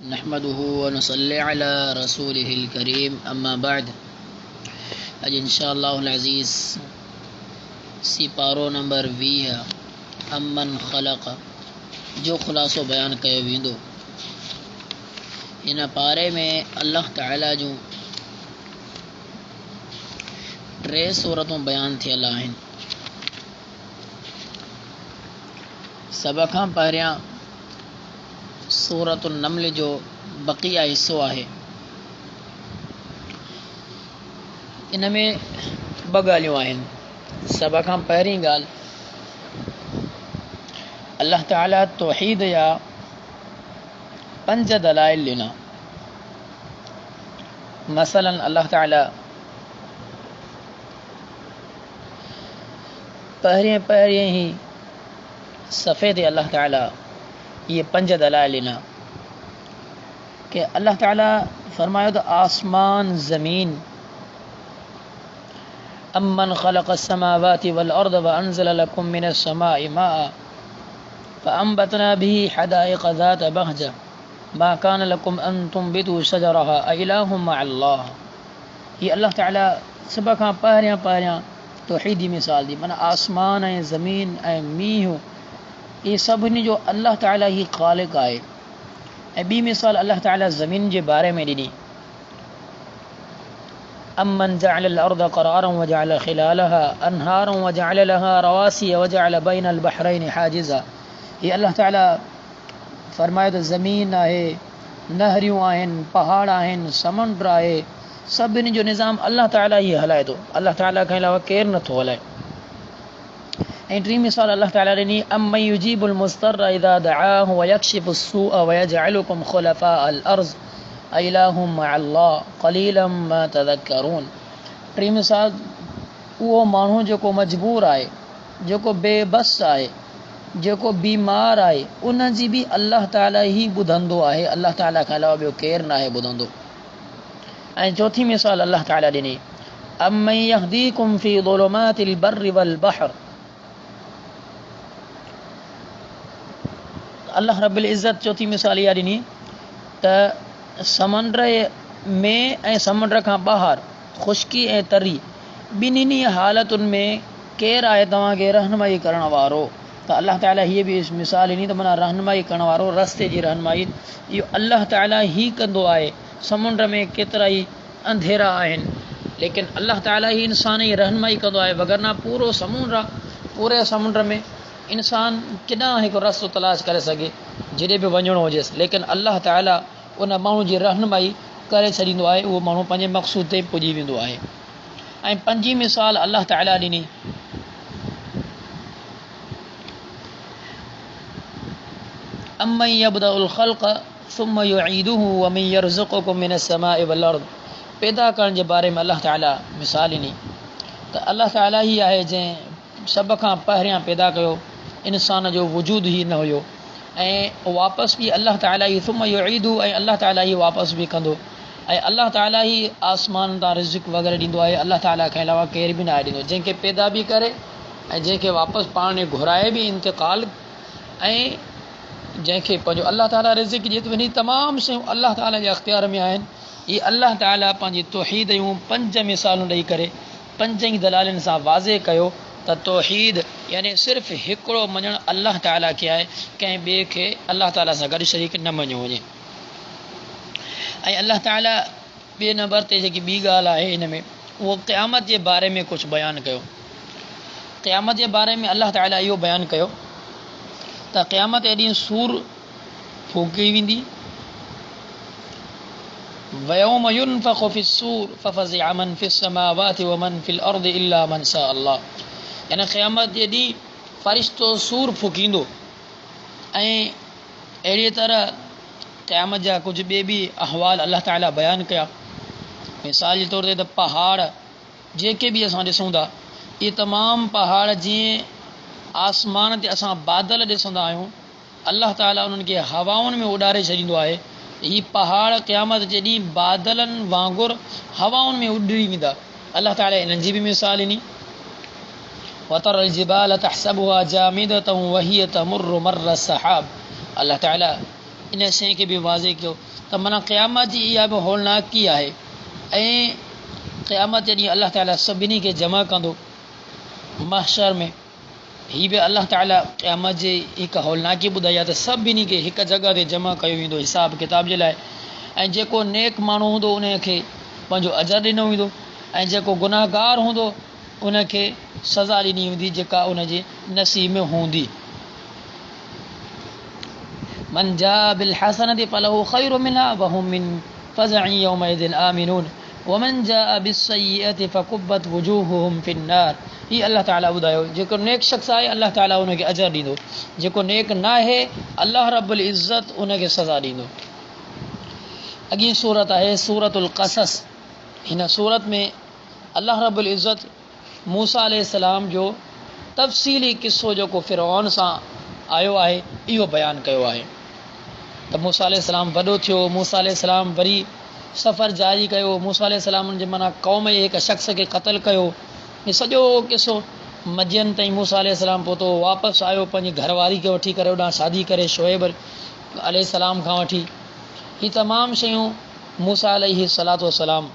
नहमदुहु व नसल्ली अला रसूलिहिल करीम अम्मा बाद। अज इंशाअल्लाहुल अज़ीज़ सिपारो नंबर 20 अमन ख़लक़ जो ख़ुलासो बयान कयो वेंदो। इन पारे में अल्लाह ताला जूं 3 सूरतूं बयान थियल आहिनि। सभ खां पहिरियां सूरतुन नमल जो बक़िया हिस्सो आहे। इन में 2 ॻाल्हियूं आहिनि। सभ खां पहिरीं ॻाल्हि, अल्लाह ताला तौहीद जा 5 दलाइल ॾिना। मसलन अल्लाह ताला पहिरें ही सफ़े ते अल्लाह ताला ये 5 दलाइल ॾिना कि अल्लाह ताला फरमायो त आसमान ज़मीन अम्मन ख़लक़ अस्समावाति वल अर्द व अंज़ल लकुम मिनस समाइ माअ फ़अंबतना बिही हदाइक़ ज़ात बहजा मा कान लकुम अन तुंबितू शजरहा अइलाहुम मअल्लाह। ये अल्लाह ताला सभ खां पहिरियां तौहीदी मिसाल दी। माना आसमान ऐं ज़मीन ऐं मींहुं ये सभिनी जो अल्लाह ताला ही ख़ालिक़ आहे। ऐं ॿी मिसाल अल्लाह ताला ज़मीन जे बारे में ॾिनी। अम्मन जअल अर्द क़रारन व जअल खिलालहा अनहारन व जअल लहा रवासिय व जअल बैनल बहरैन हाजिज़ा। ये अल्लाह ताला फरमायो त ज़मीन आहे, नहरियूं आहिनि, पहाड़ आहिनि, समुंड आहे, सभिनी जो निज़ाम अल्लाह ताला ही हलाए थो। अल्लाह ताला खां अलावा केरु नथो हलाए। ऐं 3 मिसाल अल्लाह ताला ॾिनी, अम्मन युजीबुल मुस्तर्र इज़ा दअाहु व यक्शिफु सूअ व यजअलुकुम खुलफ़ाअल अर्ज़ अइलाहुम मअल्लाह क़लीलन मा तज़क्करून। 3 मिसाल उहो माण्हू जेको मजबूर आहे, जेको बेबस आहे, जेको बीमार आहे, उन जी बि अल्लाह ताला ही ॿुधंदो आहे। अल्लाह ताला खां अलावा ॿियो केरु न आहे ॿुधंदो। ऐं 4 मिसाल अल्लाह ताला ॾिनी, अम्मन यहदीकुम फ़ी ज़ुलुमातिल बर्रि वल बहर। अल्लाह रब्बुल इज़्ज़त 4 मिसाल इहा ॾिनी त समुंड में ऐं समुंड खां ॿाहिरि ख़ुश्की ऐं तरी ॿिन्हिनि हालतुनि में केरु आहे तव्हांखे रहनुमाई करण वारो। त अल्लाह ताला हीअ बि मिसाल ॾिनी त माना रहनुमाई करण वारो, रस्ते जी रहनुमाई इहो अल्लाह ताला ही कंदो आहे। समुंड में केतिरा ई अंधेरा आहिनि, लेकिन अल्लाह ताला ही इंसान जी रहनुमाई कंदो आहे। वगरना पूरो समुंड आहे, पूरे समुंड में इंसान केॾांहुं हिकु रस्तो तलाश करे सघे जिथे बि वञिणो हुजेसि, लेकिन अल्लाह ताला उन माण्हू जी रहनुमाई करे छॾींदो आहे। उहो माण्हू पंहिंजे मक़सूद ते पुॼी वेंदो आहे। ऐं 5 मिसाल अल्लाह ताला ॾिनी, अम्मन यब्दउल ख़ल्क़ सुम्म युईदुहु व मन यरज़ुकुकुम मिनस समाइ वल अर्द। पैदा करण जे बारे में अल्लाह ताला मिसाल ॾिनी त अल्लाह ताला ही आहे जंहिं सभ खां पहिरियां पैदा कयो। इंसान जो वजूद ही न हुयो ऐं वापसि बि अल्लाह ताला ही सुम्म युईदु, ऐं अल्लाह ताला ही वापसि बि कंदो। ऐं अल्लाह ताला ही आसमान तां रिज़्क़ वग़ैरह ॾींदो आहे। अल्लाह ताला खां अलावा केर बि न आहे ॾींदो, जंहिंखे पैदा बि करे ऐं जंहिंखे वापसि पाण घुराए बि इंतिकाल, ऐं जंहिंखे पंहिंजो अल्लाह ताला रिज़्क़ ॾिए थो। वञी तमामु शयूं अल्लाह ताला जे अख़्तियार में आहिनि। ये अल्लाह ताला पंहिंजी तौहीद जूं 5 मिसालूं ॾेई करे 5 ई दलालनि सां वाज़े कयो त तौहीद यानी सिर्फ़ु हिकिड़ो मञणु अल्लाह ताला खे आहे, कंहिं ॿिए खे अल्लाह ताला सां गॾु शरीक न मञियो वञे। ऐं अल्लाह ताला 2 नंबर ते जेकी ॿी ॻाल्हि आहे हिन में, उहो क़यामत जे बारे में कुझु बयानु कयो। क़यामत जे बारे में अल्लाह ताला इहो बयानु कयो त क़यामत जे ॾींहुं सूर फूकी वेंदी। वयौम युनफ़ख़ु फ़िस्सूर फ़फ़ज़िअ मन फ़िस समावाति व मन फ़िल अर्द इल्ला मन शा अल्लाह। यानी क़यामत जे ॾींहुं फ़रिश्तो सूर फूकींदो। ऐं अहिड़ी तरह क़यामत जा कुझु ॿिए बि अहवाल अल्लाह ताला बयानु कया। मिसाल जे तौर ते त पहाड़ जेके बि असां ॾिसूं था, इहे तमामु पहाड़ जीअं आसमान ते असां बादल ॾिसंदा आहियूं, अल्लाह ताला उन्हनि खे हवाउनि में उॾारे छॾींदो आहे। ही पहाड़ क़यामत जे ॾींहुं बादलनि वांगुरु हवाउनि में उॾरी वेंदा। अल्लाह ताला इन्हनि जी बि मिसाल ॾिनी, वतरल जिबाल तहसबुहा जामिदतन वहिय तमुर्रु मर्र सहाब। अल्लाह ताला इन शइ खे बि वाज़े कयो त माना क़यामत जी इहा बि होलनाकी आहे। ऐं क़यामत जे ॾींहुं अलाह ताला सभिनी खे जमा कंदो महशर में। हीअ बि अलाह ताला क़यामत जी हिकु होलनाकी ॿुधाई आहे त सभिनी खे हिकु जॻह ते जमा कयो वेंदो हिसाब किताब जे लाइ। ऐं जेको नेक माण्हू हूंदो उनखे पंहिंजो अजर ॾिनो वेंदो ऐं जेको गुनाहगार हूंदो उनखे सज़ा ॾिनी वेंदी जेका उनजे नसीब में हूंदी। मन जा बिल हसनति फलहु खैरु मिन्हा व हुम मिन फज़अ यौमइज़िन आमिनून वमन जा बिस्सय्यअति फकुब्बत वजूहुहुम फिन्नार। हीअ अल्लाह ताला ॿुधायो जेको नेक शख़्स आहे अल्लाह ताला उनखे अजर ॾींदो, जेको नेक न आहे अल्लाह रब्बुल इज़्ज़त उनखे सज़ा ॾींदो। अॻी सूरत आहे सूरतुल क़सस। हिन सूरत में अल्लाह रब्बुल इज़्ज़त मूसा अलैहिस्सलाम जो तफ़सीली क़िस्सो जेको फ़िरऔन सां आयो आहे इहो बयानु कयो आहे त मूसा अलैहिस्सलाम वॾो थियो, मूसा अलैहिस्सलाम वरी सफ़र जारी कयो, मूसा अलैहिस्सलाम जे माना क़ौम जे हिकु शख़्स खे क़त्ल कयो। हीउ सॼो क़िस्सो मदियन ताईं मूसा अलैहिस्सलाम पहुतो, वापसि आयो पंहिंजी घरवारी खे वठी करे होॾां शादी करे शुएब अलैहिस्सलाम खां वठी। हीअ तमामु शयूं मूसा अलैहिस्सलातु वस्सलाम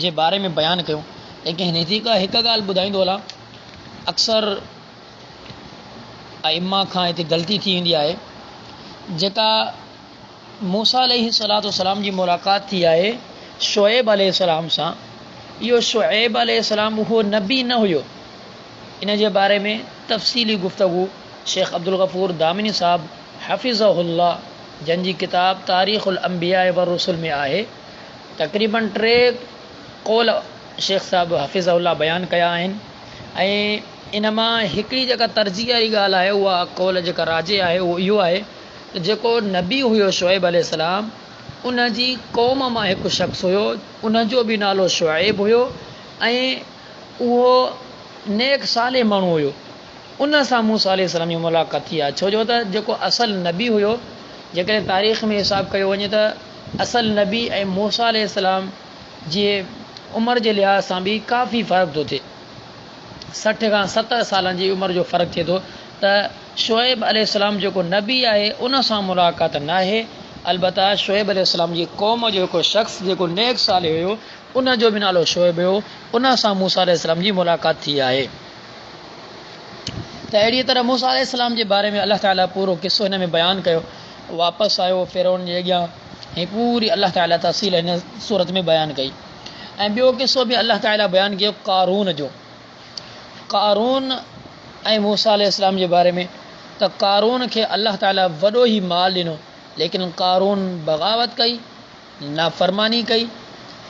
जे बारे में बयानु कयूं। लेकिन हिन हिकु ॻाल्हि ॿुधाईंदो हलां, अक्सर अइम्मा खां हिते ग़लती थी वेंदी आहे। जेका मूसा अलैहिस्सलातु वस्सलाम जी मुलाक़ात थी आहे शुएब अलैहिस्सलाम सां, इहो शुएब अलैहिस्सलाम उहो नबी न हुयो। इन जे बारे में तफ़सीली गुफ़्तगू शेख अब्दुल गफ़ूर दामिनी साहब हफ़िज़हुल्लाह जंहिंजी किताब तारीख़ुल अंबिया व रुसुल में आहे, तक़रीबन 3 क़ौल शेख साहब हफ़िज़हुल्लाह बयानु कया आहिनि। ऐं इन मां हिकिड़ी जेका तरजीह वारी ॻाल्हि आहे उहा क़ौल जेका राजे आहे उहो इहो आहे त जेको नबी हुयो शुएब अलैहिस्सलाम उन जी क़ौम मां हिकु शख़्स हुयो, उनजो बि नालो शुएब हुयो ऐं उहो नेक साले माण्हू हुयो। उन सां मूसा अलैहिस्सलाम जी मुलाक़ात थी आहे। छो जो त जेको असल नबी हुयो, जेकॾहिं तारीख़ में हिसाब कयो वञे त असल नबी ऐं मूसा अलैहिस्सलाम जी उमिरि जे लिहाज़ सां बि काफ़ी फ़र्क़ु थो थिए। 60 खां 70 सालनि जी उमिरि जो फ़र्क़ु थिए थो त शुएब अलैहिस्सलाम जेको नबी आहे उन सां मुलाक़ात न आहे। अलबत्ता शुएब अलैहिस्सलाम जी क़ौम जो हिकु शख़्स जेको नेक साले हुयो उन जो बि नालो शुएब हुयो, उन सां मूसा अलैहिस्सलाम जी मुलाक़ात थी आहे। त अहिड़ी तरह मूसा अलैहिस्सलाम जे बारे में अल्लाह ताला पूरो क़िस्सो हिन में बयानु कयो। वापसि आयो फ़िरऔन जे अॻियां, हीअ पूरी अल्लाह ताला तफ़सील हिन सूरत में बयानु कई। ऐं ॿियो क़िस्सो बि अल्लाह ताला बयानु कयो क़ारून जो। क़ारून ऐं मूसा अलैहिस्सलाम जे बारे में त क़ारून खे अल्लाह ताला वॾो ई माल ॾिनो, लेकिन क़ारून बग़ावत कई, नाफ़रमानी कई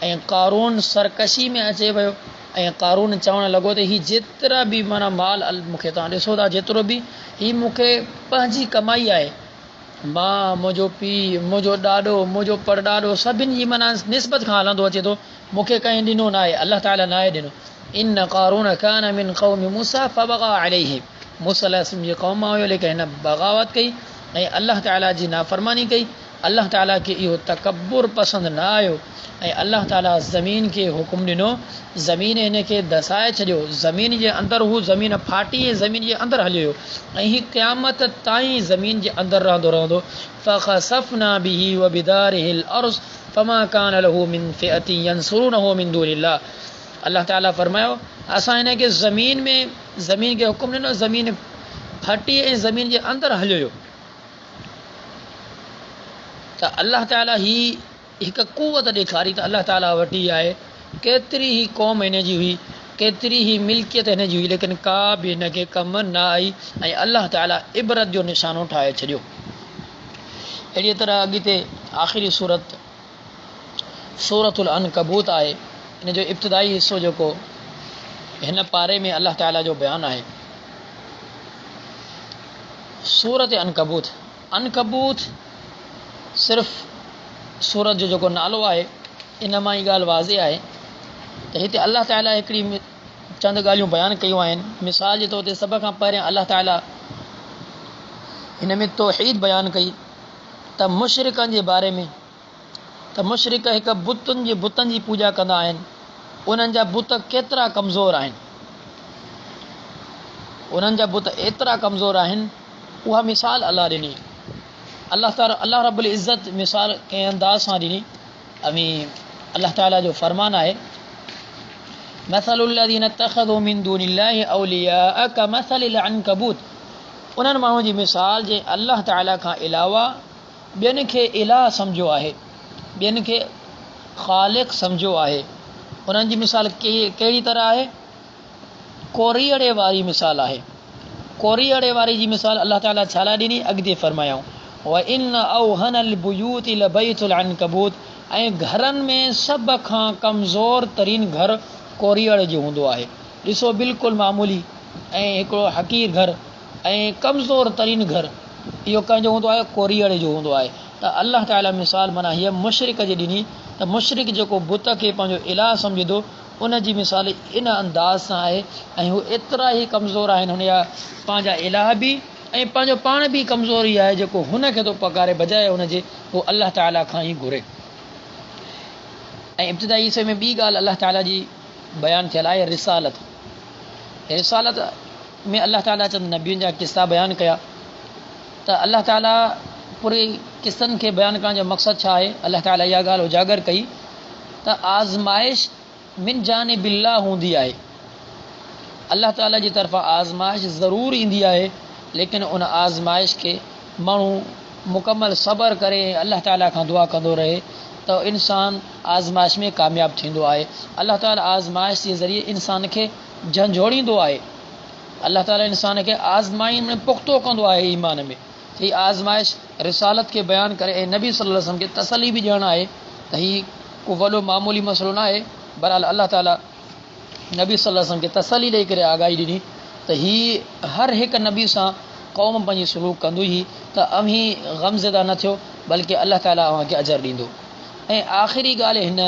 ऐं क़ारून सरकशी में अचे वियो। ऐं क़ारून चवणु लॻो त हीअ जेतिरा बि माना माल मूंखे तव्हां ॾिसो था जेतिरो बि हीअ मूंखे पंहिंजी कमाई आहे, मां मुंहिंजो पीउ मुंहिंजो ॾाॾो मुंहिंजो परॾाॾो सभिनी जी माना निस्बत खां हलंदो अचे थो, मूंखे कंहिं ॾिनो न आहे, अल्लाह ताला न आहे ॾिनो। इन क़ारून कान मिन क़ौमि मूसा फबग़ा अलैहिम, मूसा अलैहिस्सलाम जी क़ौम मां हुयो लेकिन हिन बग़ावत कई ऐं अल्लाह ताला जी नाफ़रमानी कई। अल्लाह ताला खे इहो तकब्बुर पसंदि न आयो ऐं अल्लाह ताला ज़मीन खे हुकुम ॾिनो, ज़मीन हिन खे दसाए छॾियो, ज़मीन जे अंदरि हू ज़मीन फाटी ऐं ज़मीन जे अंदरि हलियो ऐं हीअ क़यामत ताईं ज़मीन जे अंदरि रहंदो। फ़ख़सफ़ना बिही व बिदारिहिल अर्ज़ फमा कान लहू मिन फ़िअतिन यंसुरूनहू मिन दूनिल्लाह। अल्लाह ताला फरमायो असां हिन खे ज़मीन खे हुकुम ॾिनो, ज़मीन फटी ऐं ज़मीन जे अंदरि हलियो। त अल्लाह ताला ही हिकु क़ुवत ॾेखारी त अल्लाह ताला वटि आहे। केतिरी ई क़ौम हिन जी हुई, केतिरी ई मिल्कियत हिन जी हुई, लेकिन का बि हिन खे कमु न आई ऐं अल्लाह ताला इबरत जो निशानो ठाहे छॾियो। अहिड़ी तरह अॻिते आख़िरी सूरत सूरतुल अनकबूत आहे। हिन जो इब्तिदाई हिसो जेको हिन पारे में अल्लाह ताला जो बयानु आहे। सूरत अनकबूत सिर्फ़ सूरत जो जेको नालो आहे इन मां ई ॻाल्हि वाज़े आहे त हिते अल्लाह ताला हिकिड़ी चंद ॻाल्हियूं बयानु कयूं आहिनि। मिसाल जे तौर ते सभ खां पहिरियां अल्लाह ताला हिन में तौहीद बयानु कई त मुशरिकनि जे बारे में, त मुशरिक हिकु बुतनि जी पूॼा कंदा आहिनि, उन्हनि जा बुत केतिरा कमज़ोर आहिनि, उन्हनि जा बुत एतिरा कमज़ोर आहिनि। उहा मिसाल अल्लाह ॾिनी अल्लाह रब्बुल इज़्ज़त मिसाल कंहिं अंदाज़ सां ॾिनी। अमी अल्लाह ताला जो फरमान आहे मसलुल्लज़ीन इत्तख़ज़ू मिन दूनिल्लाहि औलिया कमसलिल अनकबूत, उन्हनि माण्हुनि जी मिसाल जे अल्लाह ताला खां अलावा ॿियनि खे इलाह सम्झो आहे, ॿियनि खे ख़ालिक़ सम्झो आहे। उन्हनि जी मिसाल कहिड़ी तरह आहे? कोरीअड़े वारी मिसाल आहे। कोरीअड़े वारी जी मिसाल अल्लाह ताला छा लाइ ॾिनी? अॻिते फरमायूं व इन औहनल बुयूति लबैतुल अनकबूत, ऐं घरनि में सभ खां कमज़ोर तरीन घर कोरीअड़ जो हूंदो आहे। ॾिसो बिल्कुलु मामूली ऐं हिकिड़ो हक़ीर घर ऐं कमज़ोर तरीन घर इहो कंहिंजो हूंदो आहे? कोरीअड़ जो हूंदो आहे। त अल्लाह ताला मिसाल माना हीअ मुशरिक जी ॾिनी त मुशरिक जेको बुत खे पंहिंजो इलाह सम्झंदो उन जी मिसाल इन अंदाज़ सां आहे। ऐं हू एतिरा ई कमज़ोर आहिनि, हुन जा पंहिंजा इलाह बि ऐं पंहिंजो पाण बि कमज़ोर ई आहे। जेको हुनखे थो पकारे बजाए हुनजे उहो अल्लाह ताला खां ई घुरे। ऐं इब्तिदाई हिसे में ॿी ॻाल्हि अल्लाह ताला जी बयानु थियल आहे रिसालत। रिसालत में अल्लाह ताला चंद नबियुनि जा किस्सा बयानु कया। त अल्लाह ताला पूरे किस्सनि खे बयानु करण जो मक़सदु छा आहे? अल्लाह ताला इहा ॻाल्हि उजागर कई त आज़माइश मिन जानिबिल्लाह हूंदी आहे। अल्लाह ताला जी तरफ़ां आज़माइश ज़रूरु ईंदी आहे, लेकिन उन आज़माइश खे माण्हू मुकमल सब्र करे अल्लाह ताला खां दुआ कंदो रहे त इंसान आज़माइश में कामयाबु थींदो आहे। अल्लाह ताला आज़माइश जे ज़रिए इंसान खे झंझोड़ींदो आहे। अल्लाह ताला इंसान खे आज़माइन में पुख़्तो कंदो आहे ईमान में। हीअ आज़माइश रिसालत खे बयानु करे ऐं नबी सल्लल्लाहु अलैहि वसल्लम खे तसली बि ॾियणु आहे त हीअ को वॾो मामूली मसइलो न आहे। बहरहाल अल्लाह ताला नबी सल्लल्लाहु अलैहि वसल्लम खे तसली ॾेई करे आगाही ॾिनी त हीअ हर हिकु नबी सां क़ौम पंहिंजी सलूक कंदो ई त अमी ग़मज़दा न थियो, बल्कि अल्लाह ताला अव्हांखे अजर ॾींदो। ऐं आख़िरी ॻाल्हि हिन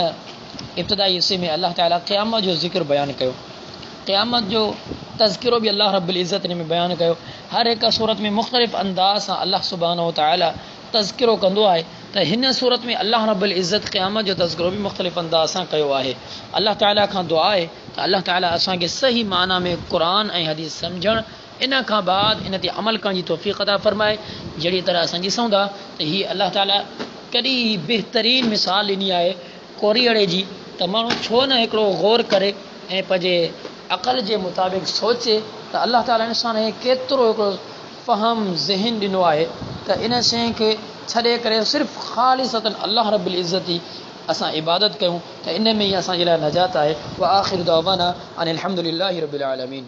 इब्तिदाई हिसे में अल्लाह ताला क़यामत जो ज़िक्र बयानु कयो। क़यामत जो तज़किरो बि अल्लाह रब्बुल इज़्ज़त में बयानु कयो। हर हिकु सूरत में मुख़्तलिफ़ अंदाज़ सां अल्लाह सुब्हानहु व तआला तज़किरो कंदो आहे। त हिन सूरत में अल्लाह रब्बुल इज़्ज़त क़यामत जो तज़किरो बि मुख़्तलिफ़ अंदाज़ सां कयो आहे। अल्लाह ताला खां दुआ आहे त अल्लाह ताला असांखे सही माना में क़ुरान ऐं हदीस सम्झणु, इन खां बाद इन ते अमल करण जी तौफ़ीक़ अता फ़रमाए। जहिड़ी तरह असां ॾिसूं था त हीअ अल्लाह ताला कॾहिं बहितरीन मिसाल ॾिनी आहे कोरीअड़े जी, त माण्हू छो न हिकिड़ो गौर करे ऐं पंहिंजे अक़ल जे मुताबिक़ सोचे त अल्लाह ताला इंसान खे केतिरो हिकिड़ो फ़हम ज़हन ॾिनो आहे त इन शइ खे छॾे करे सिर्फ़ु ख़ालिसतन अल्लाह रब्बुल इज़्ज़त जी असां इबादत कयूं त इन में ई असांजे लाइ नजात आहे। व आख़िर दावाना अनिल हम्दुलिल्लाहि रब्बिल आलमीन।